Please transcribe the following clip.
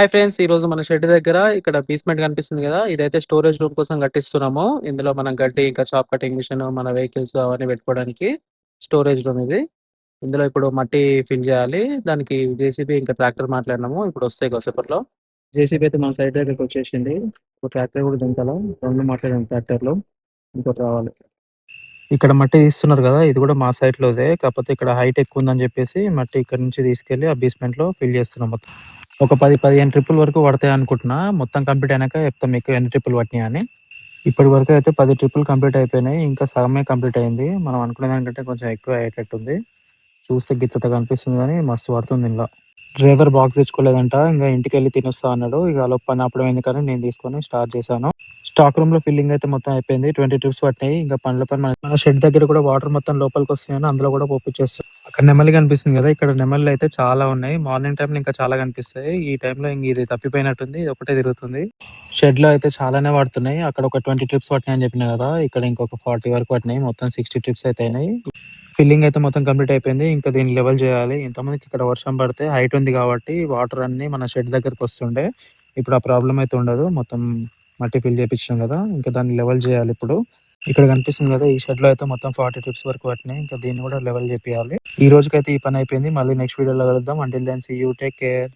Hi friends! ఈరోజు మన shed దగ్గర ఇక్కడ బేస్మెంట్ కనిపిస్తుంది గదా! ఇదైతే స్టోరేజ్ రూమ్ కోసం కట్టిస్తున్నాము. ఇందులో మనం గడ్డి, ఇంకా చాప్ కటింగ్ మిషన్, మన వెహికల్స్ అవన్నీ పెట్టుకోవడానికి స్టోరేజ్ రూమ్ ఇది. ఇందులో ఇప్పుడు మట్టి ఫిల్ జేయాలి. దానికి జేసీబీ ఇంకా ట్రాక్టర్ మాట్లాడినాము. ఇప్పుడు వస్తాయి కాసేపట్లో. జేసీబీ అయితే మన సైడ్ దగ్గరకొచ్చేసింది. ఒక ట్రాక్టర్ కూడా దింపాలా. 2 మాట్లాడాము ట్రాక్టర్‌లో. ఇంకోటి రావాలి. ఇక్కడ మట్టి తీస్తున్నారు గదా! ఇది గూడా మా సైట్‌లోదే. కాకపోతే ఇక్కడ హైట్ ఎక్కువుందని జెప్పేసి మట్టి ఇక్కడి నుంచి తీసుకెళ్ళి ఆ బేస్మెంట్‌లో ఫిల్ జేస్తున్నాం మొత్తం. ఒక 10, 15 ట్రిప్పుల వరకు పడతాయనుకుంటున్నా. మొత్తం కంప్లీట్ అయినాక చెప్తా మీకు ఎన్ని ట్రిప్పులు పట్టినాయని. ఇప్పటి వరకు అయితే 10 ట్రిప్పులు కంప్లీట్ అయిపోయినాయి. ఇంకా సగమే కంప్లీట్ అయింది. మనం అనుకునే దానికంటే కొంచెం ఎక్కువ అయ్యేటట్టుంది. చూస్తే గిచ్చత కనిపిస్తుంది గానీ మస్తు పడుతుంది ఇందులో. డ్రైవర్ బాక్స్ తెచ్చుకోలేదంట. ఇంగ ఇంటికెళ్ళి తినొస్తా అన్నాడు. ఇగ ఆలోపు పని ఆపడం ఎందుకని నేను తీసుకొని స్టార్ట్ చేశాను. స్టాక్ రూమ్‌లో ఫిల్లింగ్ అయితే మొత్తం అయిపోయింది. 20 ట్రిప్స్ పట్టినాయి. ఇంకా పనుల పని మన షెడ్ దగ్గర కూడా వాటర్ మొత్తం లోపలికొస్తున్నాయని అందులో కూడా పోపిచ్చేస్తాం. అక్కడ నెమలి కనిపిస్తుంది గదా! ఇక్కడ నెమళ్ళైతే చాలా ఉన్నాయి. మార్నింగ్ టైమ్‌లో ఇంకా చాలా కనిపిస్తాయి. ఈ టైంలో ఇంగ ఇది తప్పిపోయినట్టుంది. ఇది ఒకటే తిరుగుతుంది. షెడ్‌లో అయితే చాలానే పడుతున్నాయి. అక్కడ ఒక 20 ట్రిప్స్ పట్టినాయని చెప్పినా గదా! ఇక్కడ ఇంకొక 40 వరకు పట్టినాయి. మొత్తం 60 ట్రిప్స్ అయితే అయినాయి. ఫిల్లింగ్ అయితే మొత్తం కంప్లీట్ అయిపోయింది. ఇంకా దీన్ని లెవెల్ చేయాలి. ఇంతకుముందుకి ఇక్కడ వర్షం పడితే హైట్ ఉంది కాబట్టి వాటర్ అన్నీ మన షెడ్ దగ్గరకొస్తుండే. ఇప్పుడు ఆ ప్రాబ్లమ్ అయితే ఉండదు. మొత్తం మట్టి ఫిల్ చేపిచ్చినాం గదా! ఇంకా దాన్ని లెవెల్ చేయాలి ఇప్పుడు. ఇక్కడ కనిపిస్తుంది గదా! ఈ షెడ్‌లో అయితే మొత్తం 40 ట్రిప్స్ వరకు పట్టినాయి. ఇంకా దీన్ని కూడా లెవెల్ చేపియాలి. ఈ రోజుకైతే ఈ పని అయిపోయింది. మళ్ళీ నెక్స్ట్ వీడియోలో కలుద్దాం. Until then see you. Take care.